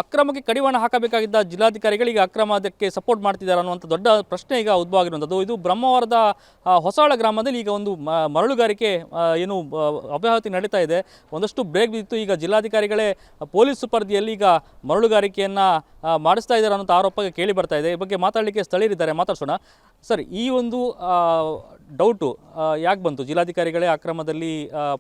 ಅಕ್ರಮಕ್ಕೆ ಕಡಿವಾಣ ಹಾಕಬೇಕಾಗಿದ್ದ ಜಿಲ್ಲಾಧಿಕಾರಿಗಳಿಗೆ ಅಕ್ರಮಕ್ಕೆ ಸಪೋರ್ಟ್ ಮಾಡ್ತಿದ್ದಾರೆ ಅನ್ನುವಂಥ ದೊಡ್ಡ ಪ್ರಶ್ನೆ ಈಗ ಉದ್ಭವ ಆಗಿರುವಂಥದ್ದು. ಇದು ಬ್ರಹ್ಮಾವರದ ಹೊಸಳ ಗ್ರಾಮದಲ್ಲಿ ಈಗ ಒಂದು ಮರಳುಗಾರಿಕೆ ಏನು ಅವ್ಯಾಹತಿ ನಡೀತಾ ಇದೆ. ಒಂದಷ್ಟು ಬ್ರೇಕ್ ಬಿದ್ದು ಈಗ ಜಿಲ್ಲಾಧಿಕಾರಿಗಳೇ ಪೊಲೀಸ್ ಸುಪರ್ದಿಯಲ್ಲಿ ಈಗ ಮರಳುಗಾರಿಕೆಯನ್ನು ಮಾಡಿಸ್ತಾ ಇದ್ದಾರೆ ಅನ್ನೋಂಥ ಆರೋಪ ಕೇಳಿ ಬರ್ತಾ ಇದೆ. ಈ ಬಗ್ಗೆ ಮಾತಾಡಲಿಕ್ಕೆ ಸ್ಥಳೀಯರಿದ್ದಾರೆ, ಮಾತಾಡ್ಸೋಣ. ಸರ್, ಈ ಒಂದು ಡೌಟು ಯಾಕೆ ಬಂತು? ಜಿಲ್ಲಾಧಿಕಾರಿಗಳೇ ಅಕ್ರಮದಲ್ಲಿ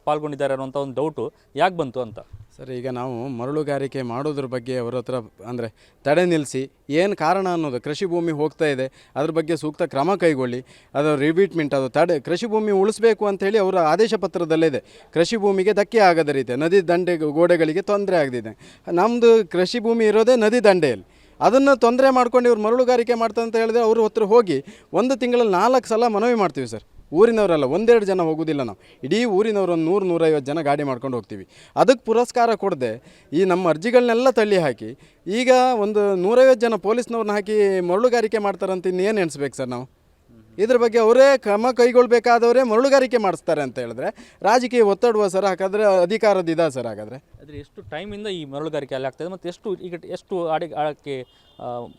ಪಾಲ್ಗೊಂಡಿದ್ದಾರೆ ಅನ್ನೋಂಥ ಒಂದು ಡೌಟು ಯಾಕೆ ಬಂತು ಅಂತ. ಸರ್, ಈಗ ನಾವು ಮರಳುಗಾರಿಕೆ ಮಾಡೋದ್ರ ಬಗ್ಗೆ ಅವರ ಹತ್ರ ಅಂದರೆ ತಡೆ ನಿಲ್ಲಿಸಿ ಏನು ಕಾರಣ ಅನ್ನೋದು, ಕೃಷಿ ಭೂಮಿ ಹೋಗ್ತಾ ಇದೆ ಅದ್ರ ಬಗ್ಗೆ ಸೂಕ್ತ ಕ್ರಮ ಕೈಗೊಳ್ಳಿ, ಅದು ರಿಬೀಟ್ಮೆಂಟ್, ಅದು ತಡೆ, ಕೃಷಿ ಭೂಮಿ ಉಳಿಸ್ಬೇಕು ಅಂಥೇಳಿ ಅವರ ಆದೇಶ ಪತ್ರದಲ್ಲಿದೆ. ಕೃಷಿ ಭೂಮಿಗೆ ಧಕ್ಕೆ ಆಗದ ರೀತಿ ನದಿ ದಂಡೆ ಗೋಡೆಗಳಿಗೆ ತೊಂದರೆ ಆಗದಿದೆ. ನಮ್ಮದು ಕೃಷಿ ಭೂಮಿ ಇರೋದೇ ನದಿ ದಂಡೆಯಲ್ಲಿ, ಅದನ್ನು ತೊಂದರೆ ಮಾಡ್ಕೊಂಡು ಇವ್ರು ಮರಳುಗಾರಿಕೆ ಮಾಡ್ತಾರೆ ಅಂತ ಹೇಳಿದ್ರೆ ಅವ್ರ ಹತ್ರ ಹೋಗಿ ಒಂದು ತಿಂಗಳಲ್ಲಿ 4 ಸಲ ಮನವಿ ಮಾಡ್ತೀವಿ ಸರ್. ಊರಿನವರಲ್ಲ, 1-2 ಜನ ಹೋಗೋದಿಲ್ಲ ನಾವು, ಇಡೀ ಊರಿನವರು ಒಂದು 100-150 ಜನ ಗಾಡಿ ಮಾಡ್ಕೊಂಡು ಹೋಗ್ತೀವಿ. ಅದಕ್ಕೆ ಪುರಸ್ಕಾರ ಕೊಡದೆ ಈ ನಮ್ಮ ಅರ್ಜಿಗಳನ್ನೆಲ್ಲ ತಳ್ಳಿ ಹಾಕಿ ಈಗ ಒಂದು 150 ಜನ ಪೊಲೀಸ್ನವ್ರನ್ನ ಹಾಕಿ ಮರಳುಗಾರಿಕೆ ಮಾಡ್ತಾರಂತ ಇನ್ನೇನು ಎಣಿಸ್ಬೇಕು ಸರ್ ನಾವು? ಇದ್ರ ಬಗ್ಗೆ ಅವರೇ ಕ್ರಮ ಕೈಗೊಳ್ಳಬೇಕಾದವರೇ ಮರಳುಗಾರಿಕೆ ಮಾಡಿಸ್ತಾರೆ ಅಂತ ಹೇಳಿದ್ರೆ ರಾಜಕೀಯ ಒತ್ತಡ ಸರ್. ಹಾಗಾದರೆ ಅಧಿಕಾರದಿದೆ ಸರ್. ಹಾಗಾದರೆ ಆದರೆ ಎಷ್ಟು ಟೈಮಿಂದ ಈ ಮರಳುಗಾರಿಕೆ ಅಲ್ಲಿ ಆಗ್ತಾಯಿದೆ ಮತ್ತು ಎಷ್ಟು ಆಳಕ್ಕೆ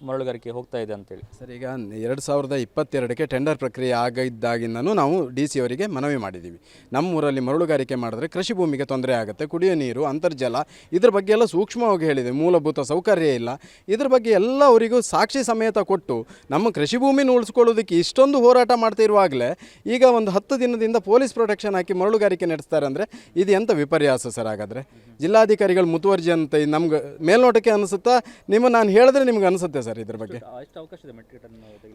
ಮರಳುಗಾರಿಕೆ ಹೋಗ್ತಾ ಇದೆ ಅಂತೇಳಿ? ಸರ್, ಈಗ 2022ಕ್ಕೆ ಟೆಂಡರ್ ಪ್ರಕ್ರಿಯೆ ಆಗಿದ್ದಾಗಿಂದನೂ ನಾವು DC ಅವರಿಗೆ ಮನವಿ ಮಾಡಿದ್ದೀವಿ. ನಮ್ಮೂರಲ್ಲಿ ಮರಳುಗಾರಿಕೆ ಮಾಡಿದ್ರೆ ಕೃಷಿ ಭೂಮಿಗೆ ತೊಂದರೆ ಆಗುತ್ತೆ, ಕುಡಿಯೋ ನೀರು, ಅಂತರ್ಜಲ, ಇದ್ರ ಬಗ್ಗೆ ಎಲ್ಲ ಸೂಕ್ಷ್ಮವಾಗಿ ಹೇಳಿದೆ. ಮೂಲಭೂತ ಸೌಕರ್ಯ ಇಲ್ಲ, ಇದ್ರ ಬಗ್ಗೆ ಎಲ್ಲ ಅವರಿಗೂ ಸಾಕ್ಷಿ ಸಮೇತ ಕೊಟ್ಟು ನಮ್ಮ ಕೃಷಿ ಭೂಮಿನ ಉಳಿಸ್ಕೊಳ್ಳೋದಕ್ಕೆ ಇಷ್ಟೊಂದು ಹೋರಾಟ ಮಾಡ್ತಿರುವಾಗಲೇ ಈಗ ಒಂದು 10 ದಿನದಿಂದ ಪೊಲೀಸ್ ಪ್ರೊಟೆಕ್ಷನ್ ಹಾಕಿ ಮರಳುಗಾರಿಕೆ ನಡೆಸ್ತಾರೆ ಅಂದರೆ ಇದು ಎಂಥ ವಿಪರ್ಯಾಸ ಸರ್. ಹಾಗಾದರೆ ಜಿಲ್ಲಾಧಿಕಾರಿಗಳು ಮುತುವರ್ಜಿ ಅಂತ ನಮ್ಗೆ ಮೇಲ್ನೋಟಕ್ಕೆ ಅನಿಸುತ್ತಾ? ನಾನು ಹೇಳಿದ್ರೆ ನಿಮ್ಗೆ ಅನಿಸುತ್ತೆ ಸರ್ ಇದ್ರ ಬಗ್ಗೆ?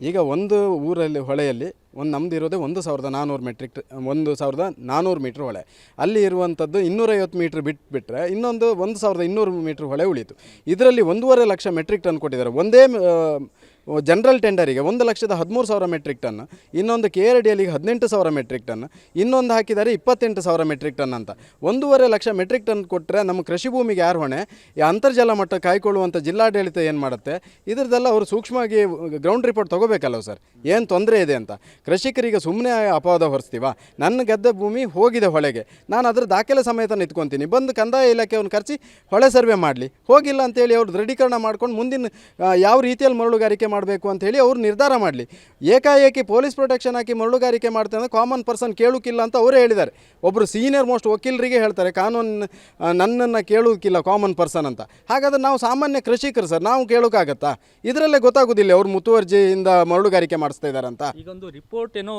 ಈಗ ಒಂದು ಊರಲ್ಲಿ ಹೊಳೆಯಲ್ಲಿ ನಮ್ದು ಇರೋದೇ 1400 ಮೀಟ್ರ್ ಹೊಳೆ. ಅಲ್ಲಿ ಇರುವಂಥದ್ದು 250 ಮೀಟ್ರ್ ಬಿಟ್ಟರೆ ಇನ್ನೊಂದು 1200 ಮೀಟ್ರ್ ಹೊಳೆ ಉಳಿತು. ಇದರಲ್ಲಿ 1.5 ಲಕ್ಷ ಮೆಟ್ರಿಕ್ ಟನ್ ಕೊಟ್ಟಿದ್ದಾರೆ. ಒಂದೇ ಜನರಲ್ ಟೆಂಡರಿಗೆ 1,13,000 ಮೆಟ್ರಿಕ್ ಟನ್, ಇನ್ನೊಂದು KRDಯಲ್ಲಿ 18,000 ಮೆಟ್ರಿಕ್ ಟನ್, ಇನ್ನೊಂದು ಹಾಕಿದ್ದಾರೆ 28,000 ಮೆಟ್ರಿಕ್ ಟನ್ ಅಂತ. 1.5 ಲಕ್ಷ ಮೆಟ್ರಿಕ್ ಟನ್ ಕೊಟ್ಟರೆ ನಮ್ಮ ಕೃಷಿ ಭೂಮಿಗೆ ಯಾರು ಹೊಣೆ? ಈ ಅಂತರ್ಜಲ ಮಟ್ಟ ಕಾಯ್ಕೊಳ್ಳುವಂಥ ಜಿಲ್ಲಾಡಳಿತ ಏನು ಮಾಡುತ್ತೆ? ಇದ್ರದ್ದೆಲ್ಲ ಅವರು ಸೂಕ್ಷ್ಮವಾಗಿ ಗ್ರೌಂಡ್ ರಿಪೋರ್ಟ್ ತೊಗೋಬೇಕಲ್ಲ ಸರ್, ಏನು ತೊಂದರೆ ಇದೆ ಅಂತ. ಕೃಷಿಕರಿಗೆ ಸುಮ್ಮನೆ ಅಪವಾದ ಹೊರಿಸ್ತೀವ? ನನ್ನ ಗದ್ದೆ ಭೂಮಿ ಹೋಗಿದೆ ಹೊಳೆಗೆ, ನಾನು ಅದರ ದಾಖಲೆ ಸಮೇತ ನಿಂತ್ಕೊತೀನಿ, ಬಂದು ಕಂದಾಯ ಇಲಾಖೆಯನ್ನು ಕರೆಸಿ ಹೊಳೆ ಸರ್ವೆ ಮಾಡಲಿ. ಹೋಗಿಲ್ಲ ಅಂತೇಳಿ ಅವ್ರು ದೃಢೀಕರಣ ಮಾಡ್ಕೊಂಡು ಮುಂದಿನ ಯಾವ ರೀತಿಯಲ್ಲಿ ಮರಳುಗಾರಿಕೆ ಮಾಡಬೇಕು ಅಂತೇಳಿ ಅವ್ರು ನಿರ್ಧಾರ ಮಾಡಲಿ. ಏಕಾಏಕಿ ಪೊಲೀಸ್ ಪ್ರೊಟೆಕ್ಷನ್ ಹಾಕಿ ಮರಳುಗಾರಿಕೆ ಮಾಡ್ತಾರೆ ಅಂದರೆ ಕಾಮನ್ ಪರ್ಸನ್ ಕೇಳೋಕ್ಕಿಲ್ಲ ಅಂತ ಅವರೇ ಹೇಳಿದ್ದಾರೆ. ಒಬ್ಬರು ಸೀನಿಯರ್ ಮೋಸ್ಟ್ ವಕೀಲರಿಗೆ ಹೇಳ್ತಾರೆ ಕಾನೂನು ನನ್ನನ್ನು ಕೇಳೋಕ್ಕಿಲ್ಲ ಕಾಮನ್ ಪರ್ಸನ್ ಅಂತ. ಹಾಗಾದ್ರೆ ನಾವು ಸಾಮಾನ್ಯ ಕೃಷಿಕರು ಸರ್, ನಾವು ಕೇಳೋಕ್ಕಾಗತ್ತಾ? ಇದರಲ್ಲೇ ಗೊತ್ತಾಗೋದಿಲ್ಲ ಅವ್ರು ಮುತುವರ್ಜಿಯಿಂದ ಮರಳುಗಾರಿಕೆ ಮಾಡಿಸ್ತಾ ಇದ್ದಾರೆ ಅಂತ. ಈಗೊಂದು ರಿಪೋರ್ಟ್ ಏನೋ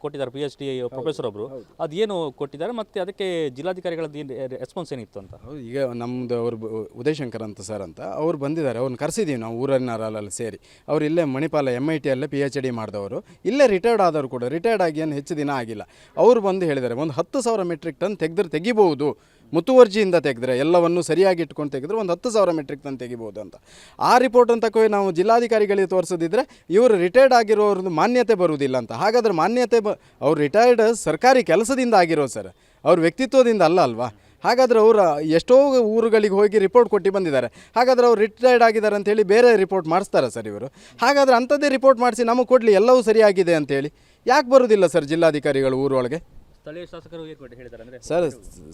ಕೊಟ್ಟಿದ್ದಾರೆ PhD ಪ್ರೊಫೆಸರ್ ಒಬ್ಬರು, ಅದೇನು ಕೊಟ್ಟಿದ್ದಾರೆ ಮತ್ತು ಅದಕ್ಕೆ ಜಿಲ್ಲಾಧಿಕಾರಿಗಳದ್ದು ರೆಸ್ಪಾನ್ಸ್ ಏನಿತ್ತು ಅಂತ? ಈಗ ನಮ್ಮದು ಅವರು ಉದಯಶಂಕರ್ ಅಂತ ಸರ್ ಅಂತ ಅವ್ರು ಬಂದಿದ್ದಾರೆ, ಅವ್ರನ್ನ ಕರೆಸಿದ್ದೀವಿ ನಾವು ಊರನ್ನರಲ್ಲಿ ಸೇರಿ. ಅವರು ಇಲ್ಲೇ ಮಣಿಪಾಲ MITಯಲ್ಲೇ PhD ಮಾಡಿದವರು, ಇಲ್ಲೇ ರಿಟೈರ್ಡ್ ಆದವರು ಕೂಡ. ರಿಟೈರ್ಡ್ ಆಗಿ ಏನು ಹೆಚ್ಚು ದಿನ ಆಗಿಲ್ಲ. ಅವರು ಬಂದು ಹೇಳಿದ್ದಾರೆ ಒಂದು 10,000 ಮೆಟ್ರಿಕ್ ಟನ್ ತೆಗಿಬೋದು, ಮುತುವರ್ಜಿಯಿಂದ ತೆಗೆದ್ರೆ, ಎಲ್ಲವನ್ನು ಸರಿಯಾಗಿ ಇಟ್ಕೊಂಡು ತೆಗೆದ್ರೆ ಒಂದು 10,000 ಮೆಟ್ರಿಕ್ ಟನ್ ತೆಗಿಬೋದು ಅಂತ. ಆ ರಿಪೋರ್ಟ್ ಅಂತ ನಾವು ಜಿಲ್ಲಾಧಿಕಾರಿಗಳಿಗೆ ತೋರಿಸೋದಿದ್ರೆ ಇವರು ರಿಟೈರ್ಡ್ ಆಗಿರೋರದ್ದು ಮಾನ್ಯತೆ ಬರುವುದಿಲ್ಲ ಅಂತ. ಹಾಗಾದ್ರೆ ಮಾನ್ಯತೆ ಅವ್ರು ರಿಟೈರ್ಡ್ ಸರ್ಕಾರಿ ಕೆಲಸದಿಂದ ಆಗಿರೋ ಸರ್, ಅವ್ರ ವ್ಯಕ್ತಿತ್ವದಿಂದ ಅಲ್ವಾ? ಹಾಗಾದರೆ ಅವರು ಎಷ್ಟೋ ಊರುಗಳಿಗೆ ಹೋಗಿ ರಿಪೋರ್ಟ್ ಕೊಟ್ಟು ಬಂದಿದ್ದಾರೆ. ಹಾಗಾದರೆ ಅವ್ರು ರಿಟೈರ್ಡ್ ಆಗಿದ್ದಾರೆ ಅಂತೇಳಿ ಬೇರೆ ರಿಪೋರ್ಟ್ ಮಾಡಿಸ್ತಾರೆ ಸರ್ ಇವರು? ಹಾಗಾದರೆ ಅಂಥದ್ದೇ ರಿಪೋರ್ಟ್ ಮಾಡಿಸಿ ನಮಗೆ ಕೊಡಲಿ, ಎಲ್ಲವೂ ಸರಿಯಾಗಿದೆ ಅಂತೇಳಿ. ಯಾಕೆ ಬರೋದಿಲ್ಲ ಸರ್ ಜಿಲ್ಲಾಧಿಕಾರಿಗಳು ಊರೊಳಗೆ? ಸ್ಥಳೀಯ ಶಾಸಕರು ಹೇಳಿದ್ದಾರೆ ಸರ್,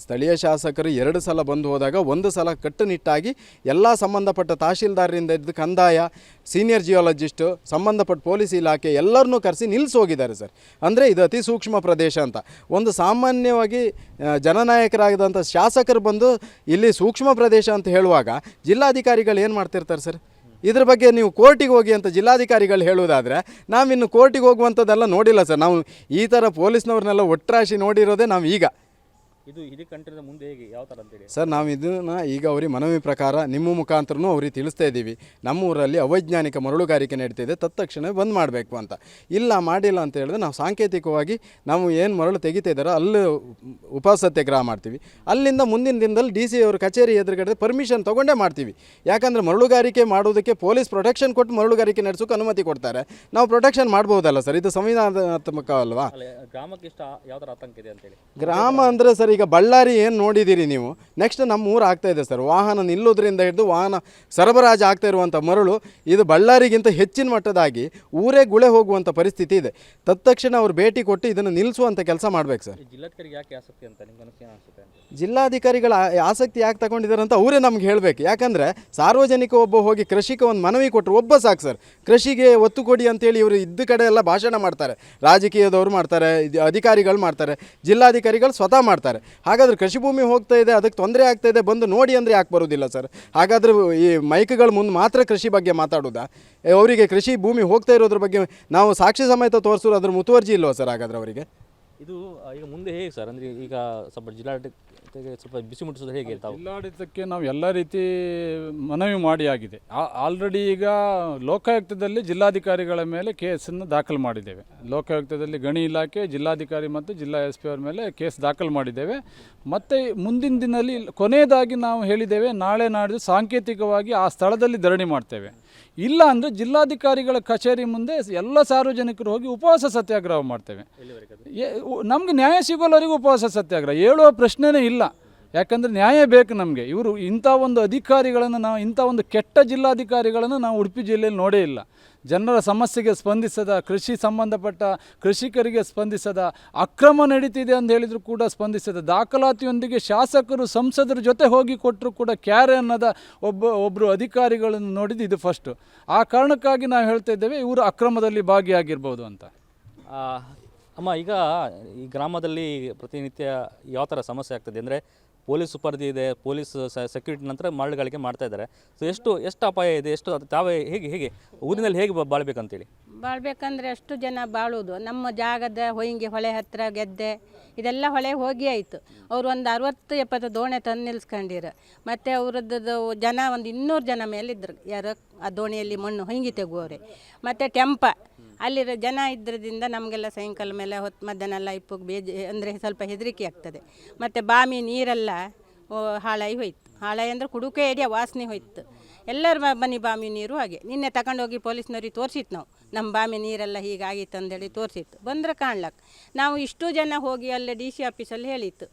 ಸ್ಥಳೀಯ ಶಾಸಕರು 2 ಸಲ ಬಂದು ಹೋದಾಗ 1 ಸಲ ಕಟ್ಟುನಿಟ್ಟಾಗಿ ಎಲ್ಲ ಸಂಬಂಧಪಟ್ಟ ತಹಶೀಲ್ದಾರರಿಂದ ಇದ್ದು ಕಂದಾಯ, ಸೀನಿಯರ್ ಜಿಯಾಲಜಿಸ್ಟು, ಸಂಬಂಧಪಟ್ಟ ಪೊಲೀಸ್ ಇಲಾಖೆ ಎಲ್ಲರನ್ನೂ ಕರೆಸಿ ಹೋಗಿದ್ದಾರೆ ಸರ್. ಅಂದರೆ ಇದು ಅತಿ ಸೂಕ್ಷ್ಮ ಪ್ರದೇಶ ಅಂತ. ಒಂದು ಸಾಮಾನ್ಯವಾಗಿ ಜನನಾಯಕರಾಗಿದ್ದಂಥ ಶಾಸಕರು ಬಂದು ಇಲ್ಲಿ ಸೂಕ್ಷ್ಮ ಪ್ರದೇಶ ಅಂತ ಹೇಳುವಾಗ ಜಿಲ್ಲಾಧಿಕಾರಿಗಳು ಏನು ಮಾಡ್ತಿರ್ತಾರೆ ಸರ್? ಇದ್ರ ಬಗ್ಗೆ ನೀವು ಕೋರ್ಟಿಗೆ ಹೋಗಿ ಅಂತ ಜಿಲ್ಲಾಧಿಕಾರಿಗಳು ಹೇಳುವುದಾದರೆ ನಾವಿನ್ನು ಕೋರ್ಟಿಗೆ ಹೋಗುವಂಥದ್ದೆಲ್ಲ ನೋಡಿಲ್ಲ ಸರ್. ನಾವು ಈ ಥರ ಪೊಲೀಸ್ನವ್ರನ್ನೆಲ್ಲ ಒಟ್ರಾಶಿ ನೋಡಿರೋದೇ ನಾವು ಈಗ. ಇದಕ್ಕಿಂತ ಮುಂದೆ ಹೇಗೆ ಯಾವ ಥರ ಅಂತೇಳಿ ಸರ್, ನಾವು ಇದನ್ನು ಈಗ ಅವ್ರಿಗೆ ಮನವಿ ಪ್ರಕಾರ ನಿಮ್ಮ ಮುಖಾಂತರನೂ ಅವ್ರಿಗೆ ತಿಳಿಸ್ತಾ ಇದ್ದೀವಿ. ನಮ್ಮ ಊರಲ್ಲಿ ಅವೈಜ್ಞಾನಿಕ ಮರಳುಗಾರಿಕೆ ನಡೀತಿದೆ, ತತ್ಕ್ಷಣ ಬಂದ್ ಮಾಡಬೇಕು ಅಂತ. ಇಲ್ಲ ಮಾಡಿಲ್ಲ ಅಂತ ಹೇಳಿದ್ರೆ ನಾವು ಸಾಂಕೇತಿಕವಾಗಿ ನಾವು ಏನು ಮರಳು ತೆಗಿತಾ ಇದ್ದಾರೋ ಅಲ್ಲಿ ಉಪಸತ್ಯಾಗ್ರಹ ಮಾಡ್ತೀವಿ. ಅಲ್ಲಿಂದ ಮುಂದಿನ ದಿನದಲ್ಲಿ DC ಅವ್ರ ಕಚೇರಿ ಎದುರುಗಡೆ ಪರ್ಮಿಷನ್ ತೊಗೊಂಡೇ ಮಾಡ್ತೀವಿ. ಯಾಕಂದರೆ ಮರಳುಗಾರಿಕೆ ಮಾಡೋದಕ್ಕೆ ಪೊಲೀಸ್ ಪ್ರೊಟೆಕ್ಷನ್ ಕೊಟ್ಟು ಮರಳುಗಾರಿಕೆ ನಡೆಸೋಕೆ ಅನುಮತಿ ಕೊಡ್ತಾರೆ. ನಾವು ಪ್ರೊಟೆಕ್ಷನ್ ಮಾಡ್ಬೋದಲ್ಲ ಸರ್? ಇದು ಸಂವಿಧಾನಾತ್ಮಕ ಅಲ್ವಾ? ಗ್ರಾಮಕ್ಕೆ ಯಾವ ಥರ ಆತಂಕ ಇದೆ ಅಂತೇಳಿ? ಗ್ರಾಮ ಅಂದರೆ ಸರ್, ಈಗ ಈಗ ಬಳ್ಳಾರಿ ಏನು ನೋಡಿದ್ದೀರಿ ನೀವು, ನೆಕ್ಸ್ಟ್ ನಮ್ಮ ಊರು ಆಗ್ತಾ ಇದೆ ಸರ್. ವಾಹನ ನಿಲ್ಲೋದ್ರಿಂದ ಹಿಡಿದು ವಾಹನ ಸರಬರಾಜು ಆಗ್ತಾ ಇರುವಂಥ ಮರಳು ಇದು ಬಳ್ಳಾರಿಗಿಂತ ಹೆಚ್ಚಿನ ಮಟ್ಟದಾಗಿ ಊರೇ ಗುಳೆ ಹೋಗುವಂಥ ಪರಿಸ್ಥಿತಿ ಇದೆ. ತತ್ಕ್ಷಣ ಅವರು ಭೇಟಿ ಕೊಟ್ಟು ಇದನ್ನು ನಿಲ್ಲಿಸುವಂಥ ಕೆಲಸ ಮಾಡಬೇಕು ಸರ್. ಜಿಲ್ಲಾಧಿಕಾರಿಗೆ ಯಾಕೆ ಆಸಕ್ತಿ ಅಂತ ನಿಮ್ಗೆ ಅನಿಸುತ್ತೆ ಅಂತ? ಜಿಲ್ಲಾಧಿಕಾರಿಗಳ ಆಸಕ್ತಿ ಯಾಕೆ ತಗೊಂಡಿದ್ದಾರೆ ಅಂತ ಅವರೇ ನಮ್ಗೆ ಹೇಳಬೇಕು. ಯಾಕಂದರೆ ಸಾರ್ವಜನಿಕ ಒಬ್ಬ ಹೋಗಿ ಕೃಷಿಗೆ ಒಂದು ಮನವಿ ಕೊಟ್ಟರು, ಒಬ್ಬ ಸಾಕು ಸರ್. ಕೃಷಿಗೆ ಒತ್ತು ಕೊಡಿ ಅಂತೇಳಿ ಇವರು ಇದ್ದ ಕಡೆ ಎಲ್ಲ ಭಾಷಣ ಮಾಡ್ತಾರೆ, ರಾಜಕೀಯದವರು ಮಾಡ್ತಾರೆ, ಅಧಿಕಾರಿಗಳು ಮಾಡ್ತಾರೆ, ಜಿಲ್ಲಾಧಿಕಾರಿಗಳು ಸ್ವತಃ ಮಾಡ್ತಾರೆ. ಹಾಗಾದರೆ ಕೃಷಿ ಭೂಮಿ ಹೋಗ್ತಾ ಇದೆ, ಅದಕ್ಕೆ ತೊಂದರೆ ಆಗ್ತಾ ಇದೆ, ಬಂದು ನೋಡಿ ಅಂದರೆ ಯಾಕೆ ಬರೋದಿಲ್ಲ ಸರ್? ಹಾಗಾದರೆ ಈ ಮೈಕ್ಗಳ ಮುಂದೆ ಮಾತ್ರ ಕೃಷಿ ಬಗ್ಗೆ ಮಾತಾಡೋದಾ? ಅವರಿಗೆ ಕೃಷಿ ಭೂಮಿ ಹೋಗ್ತಾ ಇರೋದ್ರ ಬಗ್ಗೆ ನಾವು ಸಾಕ್ಷಿ ಸಮೇತ ತೋರಿಸೋದು ಅದ್ರ ಮುತುವರ್ಜಿ ಇಲ್ವಾ ಸರ್? ಹಾಗಾದರೆ ಅವರಿಗೆ ಇದು ಈಗ ಮುಂದೆ ಹೇಗೆ ಸರ್? ಅಂದರೆ ಈಗ ಸ್ವಲ್ಪ ಜಿಲ್ಲಾಡಳಿತಕ್ಕೆ ಸ್ವಲ್ಪ ಬಿಸಿ ಮುಟ್ಟಿಸೋದು ಹೇಗೆ ತಾವು? ಜಿಲ್ಲಾಡಳಿತಕ್ಕೆ ನಾವು ಎಲ್ಲ ರೀತಿ ಮನವಿ ಮಾಡಿ ಆಗಿದೆ. ಆಲ್ರೆಡಿ ಈಗ ಲೋಕಾಯುಕ್ತದಲ್ಲಿ ಜಿಲ್ಲಾಧಿಕಾರಿಗಳ ಮೇಲೆ ಕೇಸನ್ನು ದಾಖಲು ಮಾಡಿದ್ದೇವೆ. ಲೋಕಾಯುಕ್ತದಲ್ಲಿ ಗಣಿ ಇಲಾಖೆ, ಜಿಲ್ಲಾಧಿಕಾರಿ ಮತ್ತು ಜಿಲ್ಲಾ ಎಸ್ ಪಿ ಅವರ ಮೇಲೆ ಕೇಸ್ ದಾಖಲು ಮಾಡಿದ್ದೇವೆ. ಮತ್ತು ಮುಂದಿನ ದಿನದಲ್ಲಿ ಕೊನೆಯದಾಗಿ ನಾವು ಹೇಳಿದ್ದೇವೆ, ನಾಳೆ ನಾಡಿದ್ದು ಸಾಂಕೇತಿಕವಾಗಿ ಆ ಸ್ಥಳದಲ್ಲಿ ಧರಣಿ ಮಾಡ್ತೇವೆ. ಇಲ್ಲ ಅಂದರೆ ಜಿಲ್ಲಾಧಿಕಾರಿಗಳ ಕಚೇರಿ ಮುಂದೆ ಎಲ್ಲ ಸಾರ್ವಜನಿಕರು ಹೋಗಿ ಉಪವಾಸ ಸತ್ಯಾಗ್ರಹ ಮಾಡ್ತೇವೆ. ನಮಗೆ ನ್ಯಾಯ ಸಿಗೋಲ್ಲವರೆಗೂ ಉಪವಾಸ ಸತ್ಯಾಗ್ರಹ ಹೇಳುವ ಪ್ರಶ್ನೆನೇ ಇಲ್ಲ. ಯಾಕಂದರೆ ನ್ಯಾಯ ಬೇಕು ನಮಗೆ. ಇವರು ಇಂಥ ಒಂದು ಅಧಿಕಾರಿಗಳನ್ನು, ನಾವು ಇಂಥ ಒಂದು ಕೆಟ್ಟ ಜಿಲ್ಲಾಧಿಕಾರಿಗಳನ್ನು ನಾವು ಉಡುಪಿ ಜಿಲ್ಲೆಯಲ್ಲಿ ನೋಡೇ ಇಲ್ಲ. ಜನರ ಸಮಸ್ಯೆಗೆ ಸ್ಪಂದಿಸದ, ಕೃಷಿ ಸಂಬಂಧಪಟ್ಟ ಕೃಷಿಕರಿಗೆ ಸ್ಪಂದಿಸದ, ಅಕ್ರಮ ನಡೀತಿದೆ ಅಂತ ಹೇಳಿದರೂ ಕೂಡ ಸ್ಪಂದಿಸದ, ದಾಖಲಾತಿಯೊಂದಿಗೆ ಶಾಸಕರು ಸಂಸದರ ಜೊತೆ ಹೋಗಿ ಕೊಟ್ಟರು ಕೂಡ ಕ್ಯಾರೆ ಅನ್ನೋದ ಒಬ್ಬರು ಅಧಿಕಾರಿಗಳನ್ನು ನೋಡಿದ್ದು ಇದು ಫಸ್ಟು. ಆ ಕಾರಣಕ್ಕಾಗಿ ನಾವು ಹೇಳ್ತಾ ಇದ್ದೇವೆ, ಇವರು ಅಕ್ರಮದಲ್ಲಿ ಭಾಗಿಯಾಗಿರ್ಬೋದು ಅಂತ. ಅಮ್ಮ, ಈಗ ಈ ಗ್ರಾಮದಲ್ಲಿ ಪ್ರತಿನಿತ್ಯ ಯಾವ ಥರ ಸಮಸ್ಯೆ ಆಗ್ತದೆ ಅಂದರೆ, ಪೊಲೀಸ್ ಸುಪರ್ದಿ ಇದೆ, ಪೊಲೀಸ್ ಸೆಕ್ಯೂರಿಟಿ ನಂತರ ಮರಳುಗಾರಿಕೆ ಮಾಡ್ತಾ ಇದ್ದಾರೆ. ಸೊ ಎಷ್ಟು ಅಪಾಯ ಇದೆ, ಎಷ್ಟು ತಾವೇ ಹೇಗೆ ಊರಿನಲ್ಲಿ ಹೇಗೆ ಬಾಳ್ಬೇಕಂತೇಳಿ? ಬಾಳ್ಬೇಕಂದ್ರೆ ಅಷ್ಟು ಜನ ಬಾಳೋದು ನಮ್ಮ ಜಾಗದ ಹೊಳೆ ಹತ್ತಿರ ಗೆದ್ದೆ ಇದೆಲ್ಲ ಹೊಳೆ ಹೋಗಿ ಆಯಿತು. ಅವರು ಒಂದು 60-70 ದೋಣಿ ತಂದು ನಿಲ್ಸ್ಕೊಂಡಿರ. ಮತ್ತು ಅವ್ರದ್ದು ಜನ ಒಂದು 200 ಜನ ಮೇಲಿದ್ರು, ಯಾರು ಆ ದೋಣಿಯಲ್ಲಿ ಮಣ್ಣು ಹೊಂಗಿ ತೆಗುವವ್ರೆ. ಮತ್ತು ಟೆಂಪ ಅಲ್ಲಿರೋ ಜನ ಇದ್ರದಿಂದ ನಮಗೆಲ್ಲ ಸಾಯಂಕಾಲ ಮೇಲೆ ಹೊತ್ತು ಮಧ್ಯಾಹ್ನ ಎಲ್ಲ ಇಪ್ಪಗೆ ಅಂದರೆ ಸ್ವಲ್ಪ ಹೆದರಿಕೆ ಆಗ್ತದೆ. ಮತ್ತು ಬಾಮಿ ನೀರೆಲ್ಲ ಹಾಳಾಗಿ ಹೋಯ್ತು. ಹಾಳಾಗಿ ಅಂದರೆ ಕುಡುಕೆ ಎಡಿಯ ವಾಸನೆ ಹೋಯ್ತು. ಎಲ್ಲರ ಮನೆ ಬಾಮಿ ನೀರು ಹಾಗೆ. ನಿನ್ನೆ ತಗೊಂಡೋಗಿ ಪೊಲೀಸ್ನವ್ರಿಗೆ ತೋರಿಸಿತ್ತು ನಾವು, ನಮ್ಮ ಬಾಮಿ ನೀರೆಲ್ಲ ಹೀಗಾಗಿತ್ತು ಅಂದೇಳಿ ತೋರಿಸಿತ್ತು. ಬಂದ್ರೆ ಕಾಣ್ಲಕ್ಕೆ ನಾವು ಇಷ್ಟು ಜನ ಹೋಗಿ ಅಲ್ಲೇ DC ಆಫೀಸಲ್ಲಿ ಹೇಳಿತ್ತು.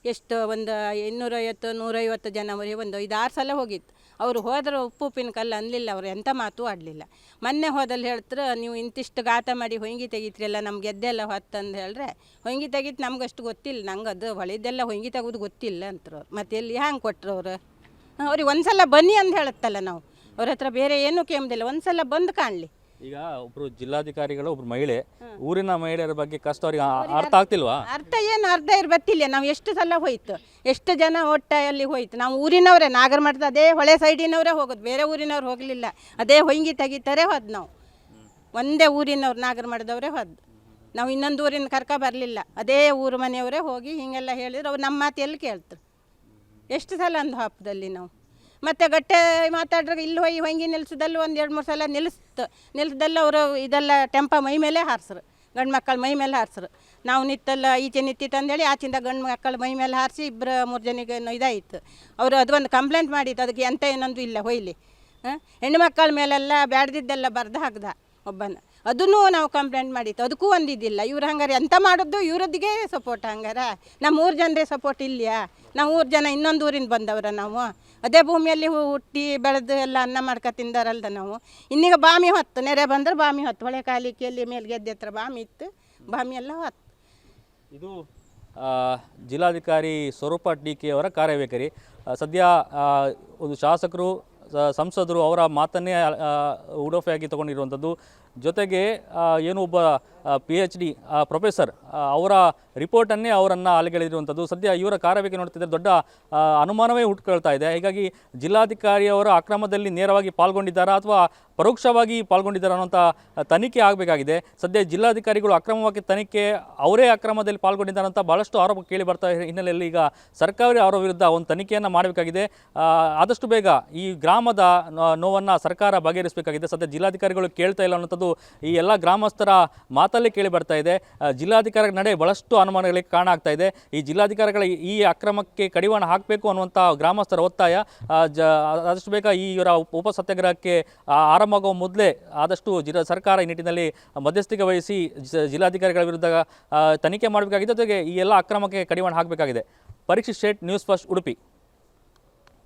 ಎಷ್ಟು ಒಂದು 250-150 ಜನವರೆಗೆ ಒಂದು 5-6 ಸಲ ಹೋಗಿತ್ತು. ಅವರು ಹೋದ್ರೆ ಉಪ್ಪಿನ ಕಲ್ಲು ಅನ್ನಲಿಲ್ಲ, ಅವರು ಎಂಥ ಮಾತು ಆಡಲಿಲ್ಲ. ಮೊನ್ನೆ ಹೋದಲ್ಲಿ ಹೇಳ್ತಾರೆ, ನೀವು ಇಂತಿಷ್ಟು ಗಾತ ಮಾಡಿ ಹೊಂಗಿ ತೆಗಿತ್ರಿಲ್ಲ, ನಮ್ಮ ಗೆದ್ದೆಲ್ಲ ಹೊತ್ತಂದು ಹೇಳ್ರೆ ಹೊಂಗಿ ತೆಗಿತು ನಮ್ಗಷ್ಟು ಗೊತ್ತಿಲ್ಲ, ನಂಗೆ ಅದು ಹೊಳಿದೆಲ್ಲ ಹೊಂಗಿ ತೆಗೆದು ಗೊತ್ತಿಲ್ಲ ಅಂತರು. ಮತ್ತು ಎಲ್ಲಿ ಹ್ಯಾಂಗೆ ಕೊಟ್ಟರು ಅವರು? ಅವ್ರಿಗೆ ಒಂದು ಸಲ ಬನ್ನಿ ಅಂತ ಹೇಳುತ್ತಲ್ಲ ನಾವು, ಅವ್ರ ಹತ್ರ ಬೇರೆ ಏನೂ ಕೇಂಬುದಿಲ್ಲ, ಒಂದು ಸಲ ಬಂದು ಕಾಣಲಿ. ಈಗ ಒಬ್ಬರು ಜಿಲ್ಲಾಧಿಕಾರಿಗಳು, ಒಬ್ರು ಮಹಿಳೆ, ಊರಿನ ಮಹಿಳೆಯರ ಬಗ್ಗೆ ಕಷ್ಟ ಅವ್ರಿಗೆ ಅರ್ಥ ಆಗ್ತಿಲ್ವಾ? ಅರ್ಥ ಏನು ಅರ್ಧ ಇರ್ಬತ್ತಿಲ್ಲ. ನಾವು ಎಷ್ಟು ಸಲ ಹೋಯ್ತು, ಎಷ್ಟು ಜನ ಅಲ್ಲಿ ಹೋಯ್ತು. ನಾವು ಊರಿನವರೇ, ನಾಗರಮಠದ ಅದೇ ಹೊಳೆ ಸೈಡಿನವರೇ ಹೋಗೋದು, ಬೇರೆ ಊರಿನವ್ರು ಹೋಗಲಿಲ್ಲ. ಅದೇ ಹೊಂಗಿ ತೆಗಿತಾರೆ ಹೋದ್. ನಾವು ಒಂದೇ ಊರಿನವ್ರು, ನಾಗರಮಠದವರೇ ಹೋದ್. ನಾವು ಇನ್ನೊಂದು ಊರಿನ ಕರ್ಕ ಬರಲಿಲ್ಲ. ಅದೇ ಊರು ಮನೆಯವರೇ ಹೋಗಿ ಹೀಗೆಲ್ಲ ಹೇಳಿದ್ರು. ಅವ್ರು ನಮ್ಮ ಮಾತು ಎಲ್ಲಿ ಕೇಳ್ತಾರೆ? ಎಷ್ಟು ಸಲ ಅಂದು ಹಬ್ಬದಲ್ಲಿ ನಾವು ಮತ್ತು ಗಟ್ಟೆ ಮಾತಾಡ್ರೆ ಇಲ್ಲಿ ಹೋಗಿ ಹೊಂಗಿ ನಿಲ್ಸದಲ್ಲಿ ಒಂದು 2-3 ಸಲ ನಿಲ್ಸ್ದಲ್ಲ ಅವರು ಇದೆಲ್ಲ ಟೆಂಪ ಮೈ ಮೇಲೆ ಹಾರಿಸ್ರು, ಗಂಡು ಮಕ್ಕಳು ಮೈ ಮೇಲೆ ಹಾರಿಸ್ರು. ನಾವು ನಿತ್ತಲ್ಲ ಈಚೆ ನಿಂತಿತ್ತು ಅಂದೇಳಿ ಆಚಿಂದ ಗಂಡು ಮಕ್ಕಳು ಮೈ ಮೇಲೆ ಹಾರಿಸಿ 2-3 ಜನಿಗೆ ಇದಾಯಿತು. ಅವರು ಅದೊಂದು ಕಂಪ್ಲೇಂಟ್ ಮಾಡಿತ್ತು, ಅದಕ್ಕೆ ಎಂತ ಏನೊಂದು ಇಲ್ಲ ಹೊಯ್ಲಿ. ಹೆಣ್ಣು ಮಕ್ಕಳ ಮೇಲೆಲ್ಲ ಬ್ಯಾಡ್ದಿದ್ದೆಲ್ಲ ಬರ್ದು ಹಾಕ್ದ ಒಬ್ಬನ, ಅದನ್ನು ನಾವು ಕಂಪ್ಲೇಂಟ್ ಮಾಡಿತ್ತು, ಅದಕ್ಕೂ ಒಂದಿದ್ದಿಲ್ಲ. ಇವ್ರು ಹಂಗಾರೆ ಎಂತ ಮಾಡೋದು, ಇವ್ರದ್ದಿಗೆ ಸಪೋರ್ಟ್ ಹಂಗಾರ? ನಮ್ಮ 3 ಜನರೇ ಸಪೋರ್ಟ್ ಇಲ್ಲಯಾ? ನಾವು 3 ಜನ ಇನ್ನೊಂದು ಊರಿಂದ ಬಂದವ್ರ. ನಾವು ಅದೇ ಭೂಮಿಯಲ್ಲಿ ಹುಟ್ಟಿ ಬೆಳೆದು ಎಲ್ಲ ಅನ್ನ ಮಾಡ್ಕೊ ತಿಂದಾರಲ್ದ ನಾವು. ಇನ್ನೀಗ ಬಾಮಿ ಹೊತ್ತು ನೆರೆ ಬಂದ್ರೆ ಬಾಮಿ ಹೊತ್ತು, ಹೊಳೆ ಕಾಲಿಕೆಯಲ್ಲಿ ಮೇಲೆ ಗೆದ್ದೆ ಹತ್ರ ಬಾಮಿ ಇತ್ತು, ಬಾಮಿ ಎಲ್ಲ ಹೊತ್ತು. ಇದು ಜಿಲ್ಲಾಧಿಕಾರಿ ಸ್ವರೂಪ DK ಅವರ ಕಾರ್ಯವೈಖರಿ. ಸದ್ಯ ಒಂದು ಶಾಸಕರು, ಸಂಸದರು ಅವರ ಮಾತನ್ನೇ ಉಡೋಫೆಯಾಗಿ ತಗೊಂಡಿರುವಂಥದ್ದು. ಜೊತೆಗೆ ಏನು ಒಬ್ಬ PhD ಪ್ರೊಫೆಸರ್ ಅವರ ರಿಪೋರ್ಟನ್ನೇ ಅವರನ್ನು ಅಲೆಗೆಳೆದಿರುವಂಥದ್ದು. ಸದ್ಯ ಇವರ ಕಾರ್ಯವೈಖರಿ ನೋಡ್ತಿದ್ದರೆ ದೊಡ್ಡ ಅನುಮಾನವೇ ಹುಟ್ಕೊಳ್ತಾ ಇದೆ. ಹೀಗಾಗಿ ಜಿಲ್ಲಾಧಿಕಾರಿಯವರ ಅಕ್ರಮದಲ್ಲಿ ನೇರವಾಗಿ ಪಾಲ್ಗೊಂಡಿದ್ದಾರಾ ಅಥವಾ ಪರೋಕ್ಷವಾಗಿ ಪಾಲ್ಗೊಂಡಿದ್ದಾರಾ ಅನ್ನೋಂಥ ತನಿಖೆ ಆಗಬೇಕಾಗಿದೆ. ಸದ್ಯ ಜಿಲ್ಲಾಧಿಕಾರಿಗಳು ಅಕ್ರಮವಾಗಿ ತನಿಖೆ, ಅವರೇ ಅಕ್ರಮದಲ್ಲಿ ಪಾಲ್ಗೊಂಡಿದ್ದಾರೆ ಅಂತ ಭಾಳಷ್ಟು ಆರೋಪ ಕೇಳಿ ಬರ್ತಾ ಹಿನ್ನೆಲೆಯಲ್ಲಿ ಈಗ ಸರ್ಕಾರಿ ಅವರ ವಿರುದ್ಧ ಒಂದು ತನಿಖೆಯನ್ನು ಮಾಡಬೇಕಾಗಿದೆ. ಆದಷ್ಟು ಬೇಗ ಈ ಗ್ರಾಮದ ನೋವನ್ನು ಸರ್ಕಾರ ಬಗೆಹರಿಸಬೇಕಾಗಿದೆ. ಸದ್ಯ ಜಿಲ್ಲಾಧಿಕಾರಿಗಳು ಕೇಳ್ತಾ ಇಲ್ಲ ಅನ್ನೋಂಥದ್ದು ಈ ಎಲ್ಲ ಗ್ರಾಮಸ್ಥರ ಮಾತಲ್ಲೇ ಕೇಳಿ ಬರ್ತಾ ಇದೆ. ಜಿಲ್ಲಾಧಿಕಾರಿಗಳ ನಡೆ ಬಹಳಷ್ಟು ಅನುಮಾನಗಳಿಗೆ ಕಾರಣ ಆಗ್ತಾ ಇದೆ. ಈ ಜಿಲ್ಲಾಧಿಕಾರಿಗಳ ಈ ಅಕ್ರಮಕ್ಕೆ ಕಡಿವಾಣ ಹಾಕಬೇಕು ಅನ್ನುವಂಥ ಗ್ರಾಮಸ್ಥರ ಒತ್ತಾಯ. ಆದಷ್ಟು ಬೇಗ ಈ ಇವರ ಉಪ ಸತ್ಯಾಗ್ರಹಕ್ಕೆ ಆರಂಭವಾಗುವ ಮೊದಲೇ ಆದಷ್ಟು ಸರ್ಕಾರ ಈ ನಿಟ್ಟಿನಲ್ಲಿ ಮಧ್ಯಸ್ಥಿಕೆ ವಹಿಸಿ ಜಿಲ್ಲಾಧಿಕಾರಿಗಳ ವಿರುದ್ಧ ತನಿಖೆ ಮಾಡಬೇಕಾಗಿದೆ. ಜೊತೆಗೆ ಈ ಎಲ್ಲ ಅಕ್ರಮಕ್ಕೆ ಕಡಿವಾಣ ಹಾಕಬೇಕಾಗಿದೆ. ಪರೀಕ್ಷಿತ್ ಶೇಟ್, ನ್ಯೂಸ್ ಫಸ್ಟ್, ಉಡುಪಿ.